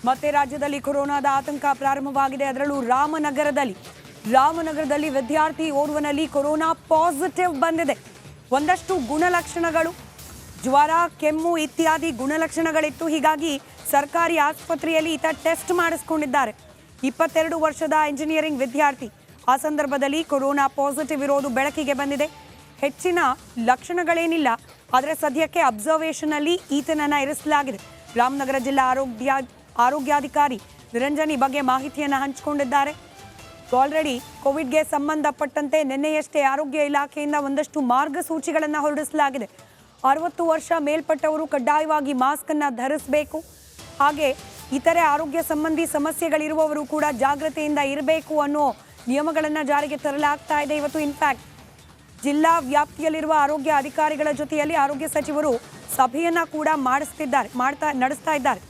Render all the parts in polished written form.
ಮತ್ತೆ ರಾಜ್ಯದಲ್ಲಿ ಕೊರೋನಾದ ಆತಂಕ ಪ್ರಾರಂಭವಾಗಿದೆ. ಅದರಲ್ಲೂ ರಾಮನಗರದಲ್ಲಿ ವಿದ್ಯಾರ್ಥಿ ಓರ್ವನಲ್ಲಿ ಕೊರೋನಾ ಪಾಸಿಟಿವ್ ಬಂದಿದೆ. ಒಂದಷ್ಟು ಗುಣಲಕ್ಷಣಗಳು, ಜ್ವರ, ಕೆಮ್ಮು ಇತ್ಯಾದಿ ಗುಣಲಕ್ಷಣಗಳಿತ್ತು. ಹೀಗಾಗಿ ಸರ್ಕಾರಿ ಆಸ್ಪತ್ರೆಯಲ್ಲಿ ಈತ ಟೆಸ್ಟ್ ಮಾಡಿಸಿಕೊಂಡಿದ್ದಾರೆ. 22 ವರ್ಷದ ಇಂಜಿನಿಯರಿಂಗ್ ವಿದ್ಯಾರ್ಥಿ. ಆ ಸಂದರ್ಭದಲ್ಲಿ ಕೊರೋನಾ ಪಾಸಿಟಿವ್ ಇರೋದು ಬೆಳಕಿಗೆ ಬಂದಿದೆ. ಹೆಚ್ಚಿನ ಲಕ್ಷಣಗಳೇನಿಲ್ಲ, ಆದರೆ ಸದ್ಯಕ್ಕೆ ಅಬ್ಸರ್ವೇಷನ್ ಅಲ್ಲಿ ಈತನನ್ನ ಇರಿಸಲಾಗಿದೆ. ರಾಮನಗರ ಜಿಲ್ಲಾ ಆರೋಗ್ಯಾಧಿಕಾರಿ ನಿರಂಜನ್ ಈ ಬಗ್ಗೆ ಮಾಹಿತಿಯನ್ನು ಹಂಚಿಕೊಂಡಿದ್ದಾರೆ. ಆಲ್ರೆಡಿ ಕೋವಿಡ್ಗೆ ಸಂಬಂಧಪಟ್ಟಂತೆ ನಿನ್ನೆಯಷ್ಟೇ ಆರೋಗ್ಯ ಇಲಾಖೆಯಿಂದ ಒಂದಷ್ಟು ಮಾರ್ಗಸೂಚಿಗಳನ್ನು ಹೊರಡಿಸಲಾಗಿದೆ. 60 ವರ್ಷ ಮೇಲ್ಪಟ್ಟವರು ಕಡ್ಡಾಯವಾಗಿ ಮಾಸ್ಕ್ ಅನ್ನು ಧರಿಸಬೇಕು. ಹಾಗೆ ಇತರೆ ಆರೋಗ್ಯ ಸಂಬಂಧಿ ಸಮಸ್ಯೆಗಳಿರುವವರು ಕೂಡ ಜಾಗೃತೆಯಿಂದ ಇರಬೇಕು ಅನ್ನೋ ನಿಯಮಗಳನ್ನು ಜಾರಿಗೆ ತರಲಾಗ್ತಾ ಇದೆ. ಇವತ್ತು ಇನ್ಫ್ಯಾಕ್ಟ್ ಜಿಲ್ಲಾ ವ್ಯಾಪ್ತಿಯಲ್ಲಿರುವ ಆರೋಗ್ಯ ಅಧಿಕಾರಿಗಳ ಜೊತೆಯಲ್ಲಿ ಆರೋಗ್ಯ ಸಚಿವರು ಸಭೆಯನ್ನ ಕೂಡ ನಡೆಸ್ತಾ ಇದ್ದಾರೆ.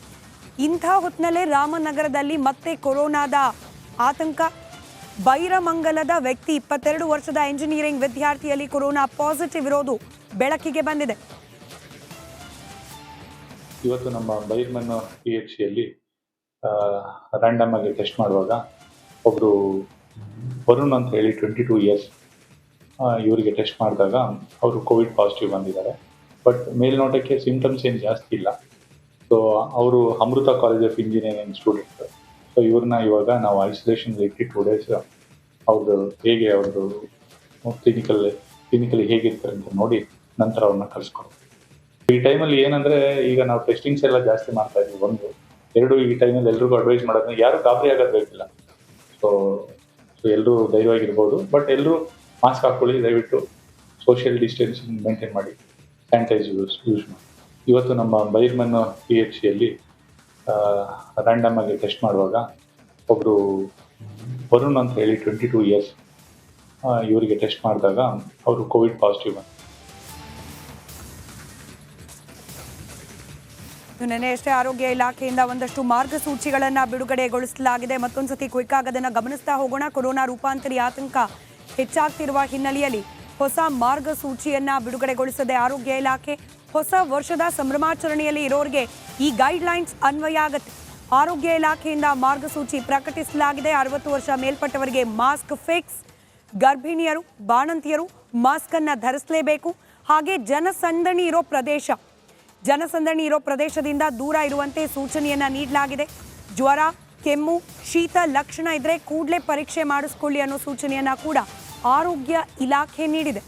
ಇಂಥ ಹೊತ್ತಿನಲ್ಲೇ ರಾಮನಗರದಲ್ಲಿ ಮತ್ತೆ ಕೊರೋನಾದ ಆತಂಕ. ಬೈರಮಂಗಲದ ವ್ಯಕ್ತಿ 22 ವರ್ಷದ ಇಂಜಿನಿಯರಿಂಗ್ ವಿದ್ಯಾರ್ಥಿಯಲ್ಲಿ ಕೊರೋನಾ ಪಾಸಿಟಿವ್ ಇರೋದು ಬೆಳಕಿಗೆ ಬಂದಿದೆ. ಇವತ್ತು ನಮ್ಮ ಬೈರ್ಮನ್ PHCಯಲ್ಲಿ ರ್ಯಾಂಡಮ್ ಆಗಿ ಟೆಸ್ಟ್ ಮಾಡುವಾಗ ಒಬ್ಬರು ವರುಣ್ ಅಂತ ಹೇಳಿ 22 ಇಯರ್ಸ್ ಇವರಿಗೆ ಟೆಸ್ಟ್ ಮಾಡಿದಾಗ ಅವರು ಕೋವಿಡ್ ಪಾಸಿಟಿವ್ ಬಂದಿದ್ದಾರೆ. ಬಟ್ ಮೇಲ್ನೋಟಕ್ಕೆ ಸಿಂಪ್ಟಮ್ಸ್ ಏನು ಜಾಸ್ತಿ ಇಲ್ಲ. ಸೊ ಅವರು Amrita college of engineering student. So ಇವ್ರನ್ನ ಇವಾಗ ನಾವು ಐಸೋಲೇಷನ್ ಇಟ್ಟು 2 ಡೇಸ್ ಅವ್ರದ್ದು ಕ್ಲಿನಿಕಲಿ ಹೇಗಿರ್ತಾರೆ ಅಂತ ನೋಡಿ ನಂತರ ಅವ್ರನ್ನ ಕಳಿಸ್ಕೊಡ್ತೀವಿ. ಈ ಟೈಮಲ್ಲಿ ಏನಂದ್ರೆ ಈಗ ನಾವು ಟೆಸ್ಟಿಂಗ್ಸ್ ಎಲ್ಲ ಜಾಸ್ತಿ ಮಾಡ್ತಾ ಇದ್ವಿ. 1, 2 ಈ ಟೈಮಲ್ಲಿ ಎಲ್ರಿಗೂ ಅಡ್ವೈಸ್ ಮಾಡೋದು ಯಾರು ಗಾಬರಿ ಆಗೋದು ಬೇಕಿಲ್ಲ. ಸೊ ಎಲ್ಲರೂ ಧೈರ್ಯವಾಗಿರ್ಬೋದು. ಬಟ್ ಎಲ್ಲರೂ ಮಾಸ್ಕ್ ಹಾಕೊಳ್ಳಿ, ದಯವಿಟ್ಟು ಸೋಷಿಯಲ್ ಡಿಸ್ಟೆನ್ಸಿಂಗ್ ಮೇಂಟೈನ್ ಮಾಡಿ, ಸ್ಯಾನಿಟೈಸ್ ಯೂಸ್ ಮಾಡಿ. ಇವತ್ತು ನಮ್ಮ ಬೈರ್ಮನ್ PHCಯಲ್ಲಿ ರ್ಯಾಂಡಮ್ ಆಗಿ ಟೆಸ್ಟ್ ಮಾಡುವಾಗ ಒಬ್ಬರು ವರುಣ್ ಅಂತ ಹೇಳಿ 22 ಇಯರ್ಸ್ ಇವರಿಗೆ ಟೆಸ್ಟ್ ಮಾಡಿದಾಗ ಅವರು ಕೋವಿಡ್ ಪಾಸಿಟಿವ್ ಬಂತು. ನಿನ್ನೆಯಷ್ಟೇ ಆರೋಗ್ಯ ಇಲಾಖೆಯಿಂದ ಒಂದಷ್ಟು ಮಾರ್ಗಸೂಚಿಗಳನ್ನು ಬಿಡುಗಡೆಗೊಳಿಸಲಾಗಿದೆ. ಮತ್ತೊಂದ್ಸತಿ ಕ್ವಿಕ್ ಆಗಿ ಅದನ್ನು ಗಮನಿಸ್ತಾ ಹೋಗೋಣ. ಕೊರೋನಾ ರೂಪಾಂತರಿ ಆತಂಕ ಹೆಚ್ಚಾಗ್ತಿರುವ ಹಿನ್ನೆಲೆಯಲ್ಲಿ ಹೊಸ ಮಾರ್ಗಸೂಚಿಯನ್ನ ಬಿಡುಗಡೆಗೊಳಿಸಿದೆ ಆರೋಗ್ಯ ಇಲಾಖೆ. ಹೊಸ ವರ್ಷದ ಸಂಭ್ರಮಾಚರಣೆಯಲ್ಲಿ ಇರೋರಿಗೆ ಈ ಗೈಡ್ಲೈನ್ಸ್ ಅನ್ವಯ ಆಗುತ್ತೆ. ಆರೋಗ್ಯ ಇಲಾಖೆಯಿಂದ ಮಾರ್ಗಸೂಚಿ ಪ್ರಕಟಿಸಲಾಗಿದೆ. 60 ವರ್ಷ ಮೇಲ್ಪಟ್ಟವರಿಗೆ ಮಾಸ್ಕ್ ಫಿಕ್ಸ್. ಗರ್ಭಿಣಿಯರು, ಬಾಣಂತಿಯರು ಮಾಸ್ಕ್ ಅನ್ನ ಧರಿಸಲೇಬೇಕು. ಹಾಗೆ ಜನಸಂದಣಿ ಇರೋ ಪ್ರದೇಶದಿಂದ ದೂರ ಇರುವಂತೆ ಸೂಚನೆಯನ್ನ ನೀಡಲಾಗಿದೆ. ಜ್ವರ, ಕೆಮ್ಮು, ಶೀತ ಲಕ್ಷಣ ಇದ್ರೆ ಕೂಡಲೇ ಪರೀಕ್ಷೆ ಮಾಡಿಸ್ಕೊಳ್ಳಿ ಅನ್ನೋ ಸೂಚನೆಯನ್ನ ಕೂಡ ಆರೋಗ್ಯ ಇಲಾಖೆ ನೀಡಿದೆ.